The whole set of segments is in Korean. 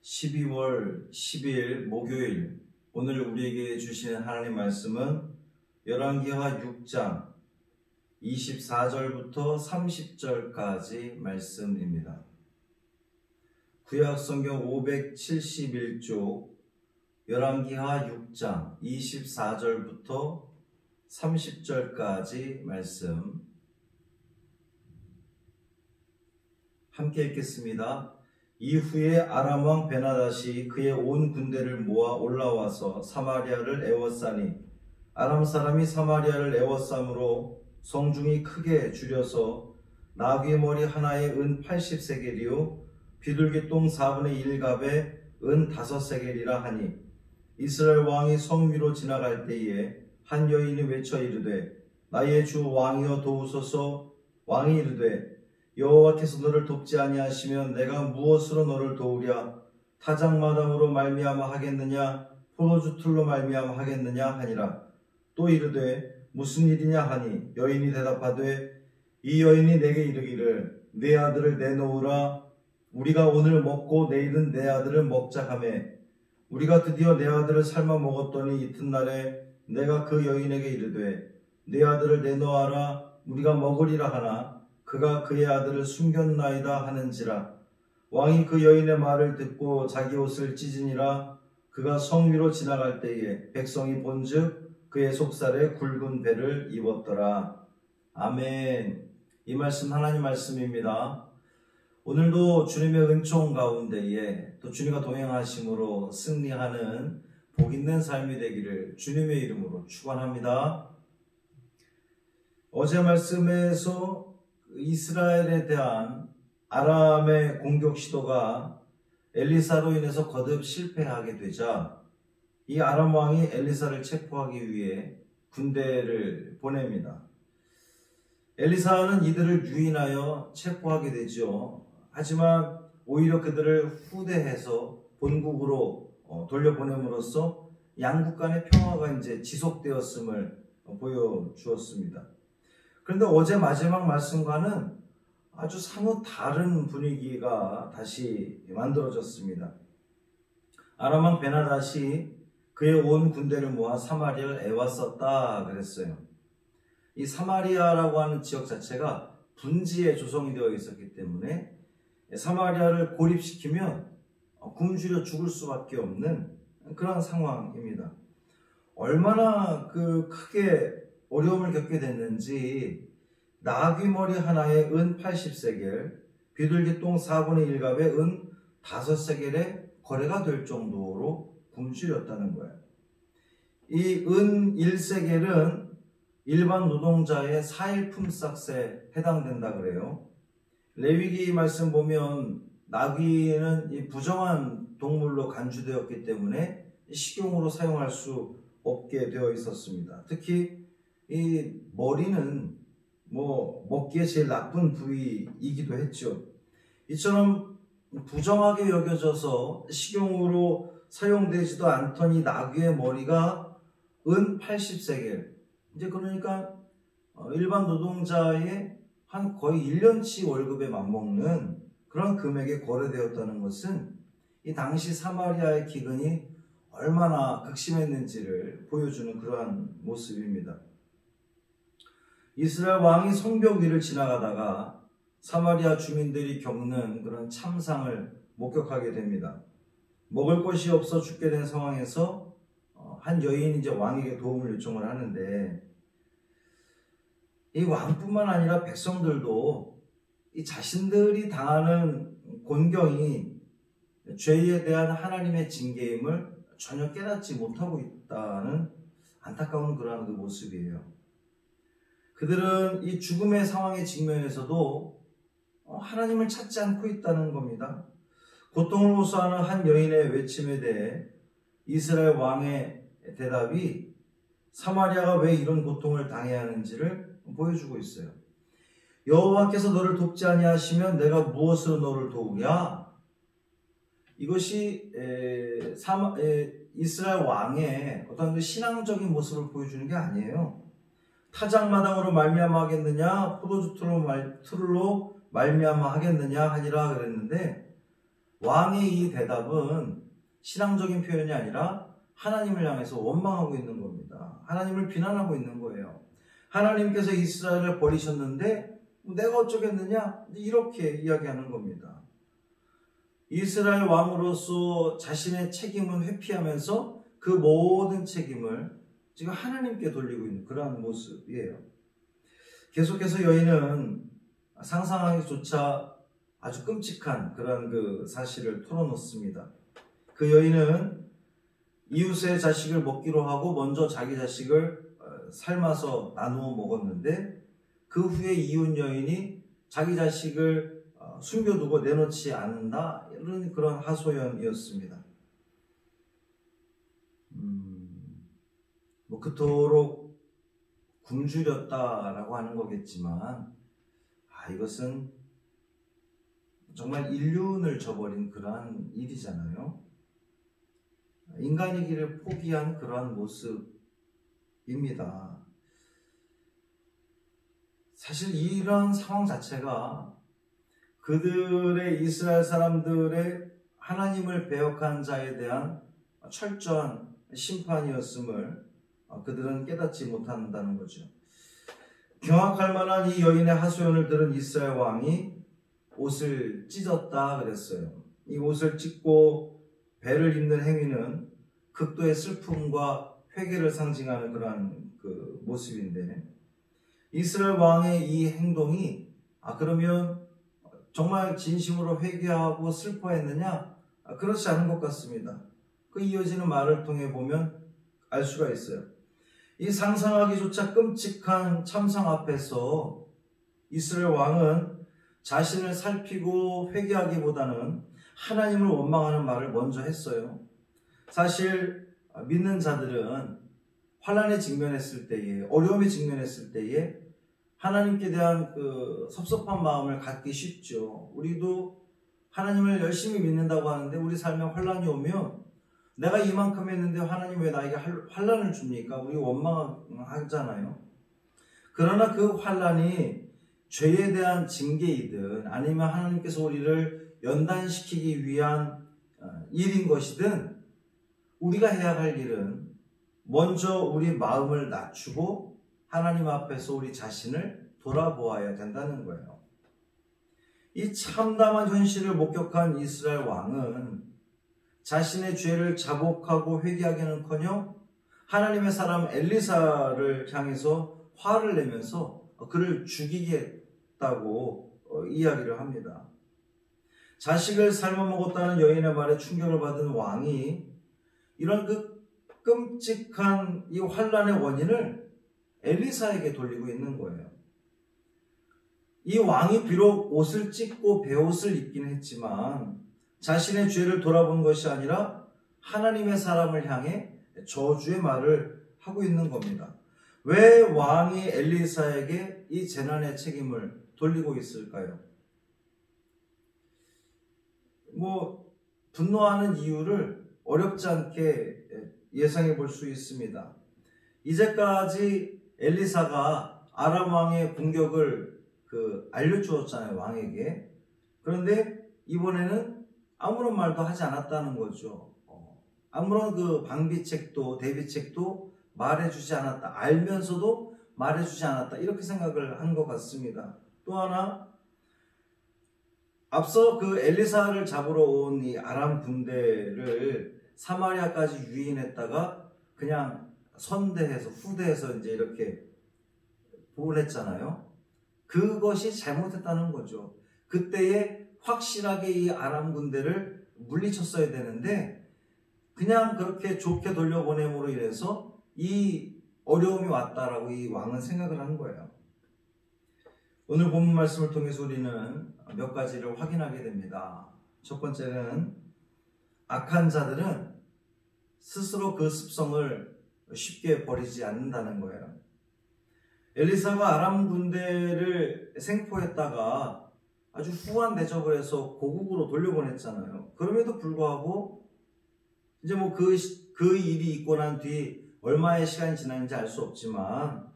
12월 10일 목요일, 오늘 우리에게 주시는 하나님 말씀은 열왕기하 6장 24절부터 30절까지 말씀입니다. 구약성경 571쪽 열왕기하 6장 24절부터 30절까지 말씀 함께 읽겠습니다. 이후에 아람 왕 베나닷이 그의 온 군대를 모아 올라와서 사마리아를 에워싸니 아람 사람이 사마리아를 에워싸므로 성중이 크게 줄여서 나귀 머리 하나에 은 80세겔이요 비둘기똥 4분의 1갑에 은 5세겔이라 하니 이스라엘 왕이 성 위로 지나갈 때에 한 여인이 외쳐 이르되 나의 주 왕이여 도우소서. 왕이 이르되 여호와께서 너를 돕지 아니하시면 내가 무엇으로 너를 도우랴? 타작마당으로 말미암아 하겠느냐? 포도주 틀로 말미암아 하겠느냐? 하니라. 또 이르되 무슨 일이냐 하니 여인이 대답하되 이 여인이 내게 이르기를 내 아들을 내놓으라. 우리가 오늘 먹고 내일은 내 아들을 먹자 하매 우리가 드디어 내 아들을 삶아 먹었더니 이튿날에 내가 그 여인에게 이르되 내 아들을 내놓아라. 우리가 먹으리라 하나 그가 그의 아들을 숨겼나이다 하는지라. 왕이 그 여인의 말을 듣고 자기 옷을 찢으니라. 그가 성 위로 지나갈 때에 백성이 본즉 그의 속살에 굵은 배를 입었더라. 아멘. 이 말씀 하나님 말씀입니다. 오늘도 주님의 은총 가운데에 또 주님과 동행하심으로 승리하는 복 있는 삶이 되기를 주님의 이름으로 축원합니다. 어제 말씀에서 이스라엘에 대한 아람의 공격 시도가 엘리사로 인해서 거듭 실패하게 되자 이 아람 왕이 엘리사를 체포하기 위해 군대를 보냅니다. 엘리사는 이들을 유인하여 체포하게 되죠. 하지만 오히려 그들을 후대해서 본국으로 돌려보냄으로써 양국 간의 평화가 이제 지속되었음을 보여주었습니다. 그런데 어제 마지막 말씀과는 아주 사뭇 다른 분위기가 다시 만들어졌습니다. 아람 왕 베나닷이 그의 온 군대를 모아 사마리아를 에워쌌다 그랬어요. 이 사마리아라고 하는 지역 자체가 분지에 조성이 되어 있었기 때문에 사마리아를 고립시키면 굶주려 죽을 수밖에 없는 그런 상황입니다. 얼마나 크게 어려움을 겪게 됐는지 나귀 머리 하나에 은 80세겔, 비둘기똥 4분의 1갑에 은 5세겔에 거래가 될 정도로 굶주렸다는 거예요. 이 은 1세겔은 일반 노동자의 4일 품삯에 해당된다 그래요. 레위기 말씀 보면 나귀는 이 부정한 동물로 간주되었기 때문에 식용으로 사용할 수 없게 되어 있었습니다. 특히 이 머리는 먹기에 제일 나쁜 부위이기도 했죠. 이처럼 부정하게 여겨져서 식용으로 사용되지도 않던 이 나귀의 머리가 은 80세겔, 이제 그러니까 일반 노동자의 한 거의 1년치 월급에 맞먹는 그런 금액에 거래되었다는 것은 이 당시 사마리아의 기근이 얼마나 극심했는지를 보여주는 그러한 모습입니다. 이스라엘 왕이 성벽 위를 지나가다가 사마리아 주민들이 겪는 그런 참상을 목격하게 됩니다. 먹을 것이 없어 죽게 된 상황에서 한 여인이 이제 왕에게 도움을 요청을 하는데 이 왕뿐만 아니라 백성들도 이 자신들이 당하는 곤경이 죄에 대한 하나님의 징계임을 전혀 깨닫지 못하고 있다는 안타까운 그러한 그 모습이에요. 그들은 이 죽음의 상황에 직면해서도 하나님을 찾지 않고 있다는 겁니다. 고통을 호소하는 한 여인의 외침에 대해 이스라엘 왕의 대답이 사마리아가 왜 이런 고통을 당해야 하는지를 보여주고 있어요. 여호와께서 너를 돕지 아니하시면 내가 무엇으로 너를 도우랴? 이것이 이스라엘 왕의 어떤 그 신앙적인 모습을 보여주는 게 아니에요. 타작마당으로 말미암아 하겠느냐, 포도주 틀로 말미암아 하겠느냐 하니라 그랬는데 왕의 이 대답은 신앙적인 표현이 아니라 하나님을 향해서 원망하고 있는 겁니다. 하나님을 비난하고 있는 거예요. 하나님께서 이스라엘을 버리셨는데 내가 어쩌겠느냐? 이렇게 이야기하는 겁니다. 이스라엘 왕으로서 자신의 책임은 회피하면서 그 모든 책임을 지금 하나님께 돌리고 있는 그러한 모습이에요. 계속해서 여인은 상상하기조차 아주 끔찍한 그런 그 사실을 털어놓습니다. 그 여인은 이웃의 자식을 먹기로 하고 먼저 자기 자식을 삶아서 나누어 먹었는데 그 후에 이웃 여인이 자기 자식을 숨겨두고 내놓지 않는다, 이런 그런 하소연이었습니다. 뭐 그토록 굶주렸다라고 하는 거겠지만, 이것은 정말 인륜을 저버린 그러한 일이잖아요. 인간이기를 포기한 그러한 모습입니다. 사실 이런 상황 자체가 그들의 이스라엘 사람들의 하나님을 배역한 자에 대한 철저한 심판이었음을 그들은 깨닫지 못한다는 거죠. 경악할 만한 이 여인의 하소연을 들은 이스라엘 왕이 옷을 찢었다 그랬어요. 이 옷을 찢고 배를 입는 행위는 극도의 슬픔과 회개를 상징하는 그러한 그 모습인데, 이스라엘 왕의 이 행동이 그러면 정말 진심으로 회개하고 슬퍼했느냐? 그렇지 않은 것 같습니다. 그 이어지는 말을 통해 보면 알 수가 있어요. 이 상상하기조차 끔찍한 참상 앞에서 이스라엘 왕은 자신을 살피고 회개하기보다는 하나님을 원망하는 말을 먼저 했어요. 사실 믿는 자들은 환난에 직면했을 때에, 어려움에 직면했을 때에 하나님께 대한 그 섭섭한 마음을 갖기 쉽죠. 우리도 하나님을 열심히 믿는다고 하는데 우리 삶에 환난이 오면 내가 이만큼 했는데 하나님 왜 나에게 환난을 줍니까? 우리 원망하잖아요. 그러나 그 환난이 죄에 대한 징계이든 아니면 하나님께서 우리를 연단시키기 위한 일인 것이든, 우리가 해야 할 일은 먼저 우리 마음을 낮추고 하나님 앞에서 우리 자신을 돌아보아야 된다는 거예요. 이 참담한 현실을 목격한 이스라엘 왕은 자신의 죄를 자복하고 회개하기는커녕 하나님의 사람 엘리사를 향해서 화를 내면서 그를 죽이겠다고 이야기를 합니다. 자식을 삶아먹었다는 여인의 말에 충격을 받은 왕이 이런 그 끔찍한 이 환난의 원인을 엘리사에게 돌리고 있는 거예요. 이 왕이 비록 옷을 찢고 베옷을 입긴 했지만 자신의 죄를 돌아본 것이 아니라 하나님의 사람을 향해 저주의 말을 하고 있는 겁니다. 왜 왕이 엘리사에게 이 재난의 책임을 돌리고 있을까요? 분노하는 이유를 어렵지 않게 예상해 볼 수 있습니다. 이제까지 엘리사가 아람 왕의 공격을 알려주었잖아요, 왕에게. 그런데 이번에는 아무런 말도 하지 않았다는 거죠. 아무런 그 방비책도 대비책도 말해주지 않았다. 알면서도 말해주지 않았다. 이렇게 생각을 한 것 같습니다. 또 하나, 앞서 그 엘리사를 잡으러 온 이 아람 군대를 사마리아까지 유인했다가 그냥 후대해서 이제 이렇게 보냈잖아요. 그것이 잘못했다는 거죠. 그때에 확실하게 이 아람 군대를 물리쳤어야 되는데 그냥 그렇게 좋게 돌려보냄으로 인해서 이 어려움이 왔다라고 이 왕은 생각을 한 거예요. 오늘 본문 말씀을 통해서 우리는 몇 가지를 확인하게 됩니다. 첫 번째는 악한 자들은 스스로 그 습성을 쉽게 버리지 않는다는 거예요. 엘리사가 아람 군대를 생포했다가 아주 후한 대접을 해서 고국으로 돌려보냈잖아요. 그럼에도 불구하고 이제 그 일이 있고 난 뒤 얼마의 시간이 지났는지 알 수 없지만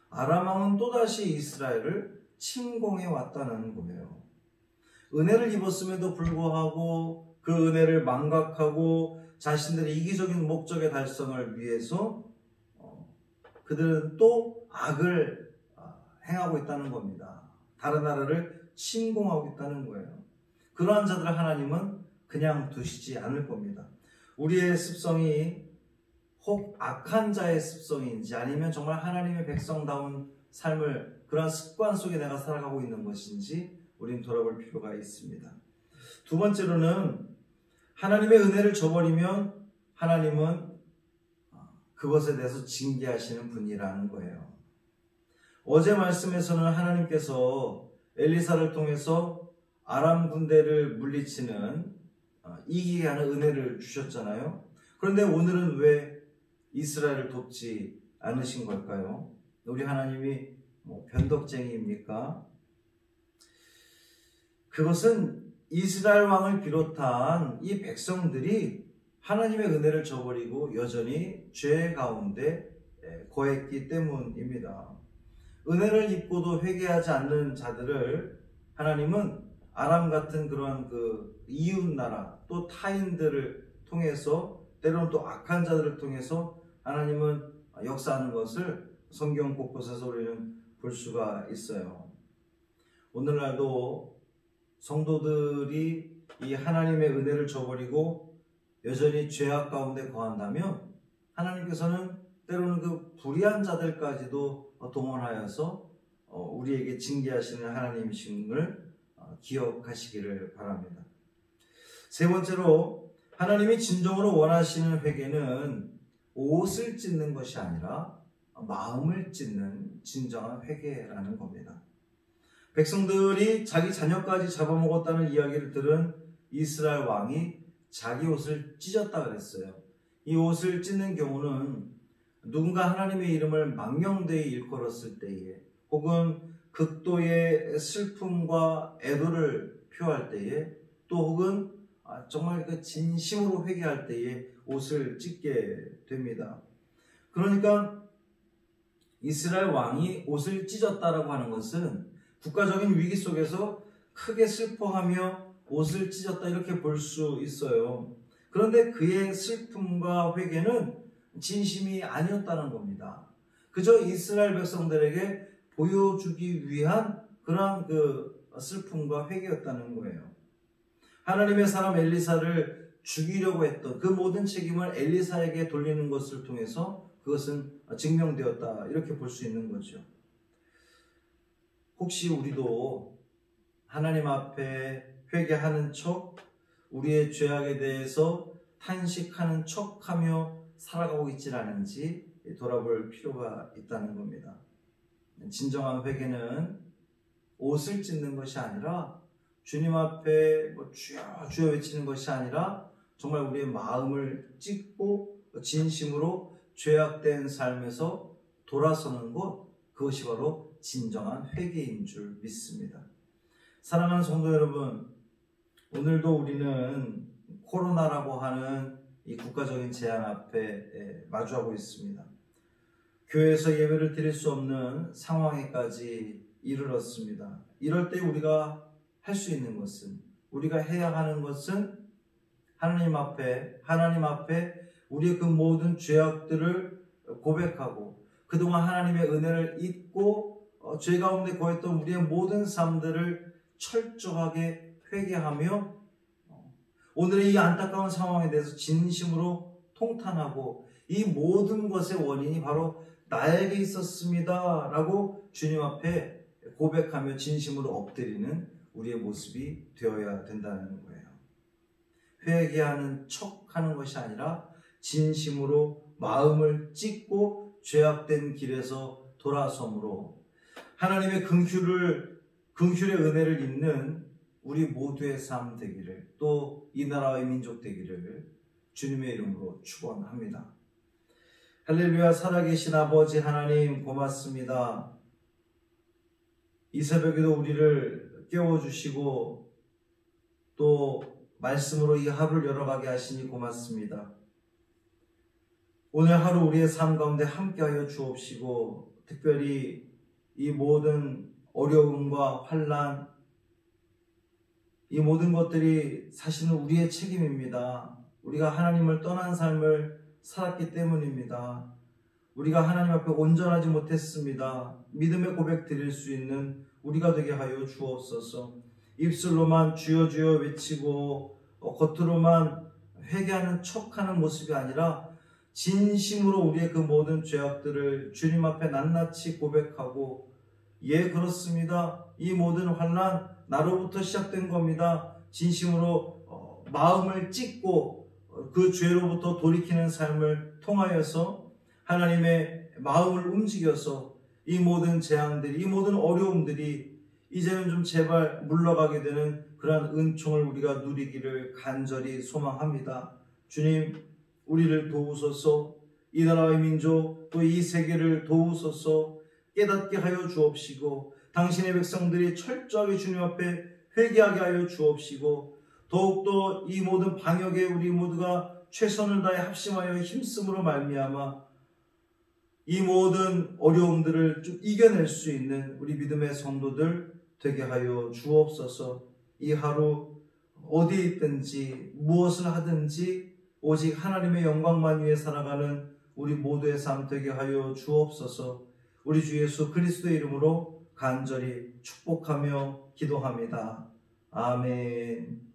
아람 왕은 또다시 이스라엘을 침공해 왔다는 거예요. 은혜를 입었음에도 불구하고 그 은혜를 망각하고 자신들의 이기적인 목적의 달성을 위해서 그들은 또 악을 행하고 있다는 겁니다. 다른 나라를 침공하고 있다는 거예요. 그러한 자들을 하나님은 그냥 두시지 않을 겁니다. 우리의 습성이 혹 악한 자의 습성인지 아니면 정말 하나님의 백성다운 삶을 그런 습관 속에 내가 살아가고 있는 것인지 우리는 돌아볼 필요가 있습니다. 두 번째로는 하나님의 은혜를 저버리면 하나님은 그것에 대해서 징계하시는 분이라는 거예요. 어제 말씀에서는 하나님께서 엘리사를 통해서 아람 군대를 물리치는 이기게 하는 은혜를 주셨잖아요. 그런데 오늘은 왜 이스라엘을 돕지 않으신 걸까요? 우리 하나님이 변덕쟁이입니까? 그것은 이스라엘 왕을 비롯한 이 백성들이 하나님의 은혜를 저버리고 여전히 죄 가운데 거했기 때문입니다. 은혜를 입고도 회개하지 않는 자들을 하나님은 아람 같은 그런 그 이웃나라 또 타인들을 통해서 때로는 또 악한 자들을 통해서 하나님은 역사하는 것을 성경 곳곳에서 우리는 볼 수가 있어요. 오늘날도 성도들이 이 하나님의 은혜를 저버리고 여전히 죄악 가운데 거한다면 하나님께서는 때로는 그 불의한 자들까지도 동원하여서 우리에게 징계하시는 하나님이심을 기억하시기를 바랍니다. 세 번째로 하나님이 진정으로 원하시는 회개는 옷을 찢는 것이 아니라 마음을 찢는 진정한 회개라는 겁니다. 백성들이 자기 자녀까지 잡아먹었다는 이야기를 들은 이스라엘 왕이 자기 옷을 찢었다 그랬어요. 이 옷을 찢는 경우는 누군가 하나님의 이름을 망령되이 일컬었을 때에 혹은 극도의 슬픔과 애도를 표할 때에 또 혹은 정말 그 진심으로 회개할 때에 옷을 찢게 됩니다. 그러니까 이스라엘 왕이 옷을 찢었다라고 하는 것은 국가적인 위기 속에서 크게 슬퍼하며 옷을 찢었다 이렇게 볼 수 있어요. 그런데 그의 슬픔과 회개는 진심이 아니었다는 겁니다. 그저 이스라엘 백성들에게 보여주기 위한 그런 그 슬픔과 회개였다는 거예요. 하나님의 사람 엘리사를 죽이려고 했던 그 모든 책임을 엘리사에게 돌리는 것을 통해서 그것은 증명되었다 이렇게 볼 수 있는 거죠. 혹시 우리도 하나님 앞에 회개하는 척 우리의 죄악에 대해서 탄식하는 척하며 살아가고 있지 않은지 돌아볼 필요가 있다는 겁니다. 진정한 회개는 옷을 찢는 것이 아니라 주님 앞에 주여 주여 외치는 것이 아니라 정말 우리의 마음을 찢고 진심으로 죄악된 삶에서 돌아서는 것, 그것이 바로 진정한 회개인 줄 믿습니다. 사랑하는 성도 여러분, 오늘도 우리는 코로나라고 하는 이 국가적인 재앙 앞에 마주하고 있습니다. 교회에서 예배를 드릴 수 없는 상황에까지 이르렀습니다. 이럴 때 우리가 할 수 있는 것은, 우리가 해야 하는 것은 하나님 앞에 우리의 그 모든 죄악들을 고백하고 그동안 하나님의 은혜를 잊고 죄 가운데 거했던 우리의 모든 삶들을 철저하게 회개하며 오늘의 이 안타까운 상황에 대해서 진심으로 통탄하고 이 모든 것의 원인이 바로 나에게 있었습니다 라고 주님 앞에 고백하며 진심으로 엎드리는 우리의 모습이 되어야 된다는 거예요. 회개하는 척하는 것이 아니라 진심으로 마음을 찢고 죄악된 길에서 돌아섬으로 하나님의 긍휼의 은혜를 입는 우리 모두의 삶 되기를, 또 이 나라의 민족 되기를 주님의 이름으로 축원합니다. 할렐루야. 살아계신 아버지 하나님 고맙습니다. 이 새벽에도 우리를 깨워주시고 또 말씀으로 이 하루를 열어가게 하시니 고맙습니다. 오늘 하루 우리의 삶 가운데 함께하여 주옵시고 특별히 이 모든 어려움과 환난 이 모든 것들이 사실은 우리의 책임입니다. 우리가 하나님을 떠난 삶을 살았기 때문입니다. 우리가 하나님 앞에 온전하지 못했습니다. 믿음의 고백 드릴 수 있는 우리가 되게 하여 주옵소서. 입술로만 주여 주여 외치고 겉으로만 회개하는 척하는 모습이 아니라 진심으로 우리의 그 모든 죄악들을 주님 앞에 낱낱이 고백하고, 예, 그렇습니다. 이 모든 환난 나로부터 시작된 겁니다. 진심으로 마음을 찢고 그 죄로부터 돌이키는 삶을 통하여서 하나님의 마음을 움직여서 이 모든 재앙들이, 이 모든 어려움들이 이제는 좀 제발 물러가게 되는 그러한 은총을 우리가 누리기를 간절히 소망합니다. 주님, 우리를 도우소서. 이 나라의 민족 또 이 세계를 도우소서. 깨닫게 하여 주옵시고 당신의 백성들이 철저하게 주님 앞에 회개하게 하여 주옵시고, 더욱더 이 모든 방역에 우리 모두가 최선을 다해 합심하여 힘쓰므로 말미암아 이 모든 어려움들을 좀 이겨낼 수 있는 우리 믿음의 성도들 되게 하여 주옵소서. 이 하루 어디에 있든지 무엇을 하든지 오직 하나님의 영광만 위해 살아가는 우리 모두의 삶 되게 하여 주옵소서. 우리 주 예수 그리스도의 이름으로 간절히 축복하며 기도합니다. 아멘.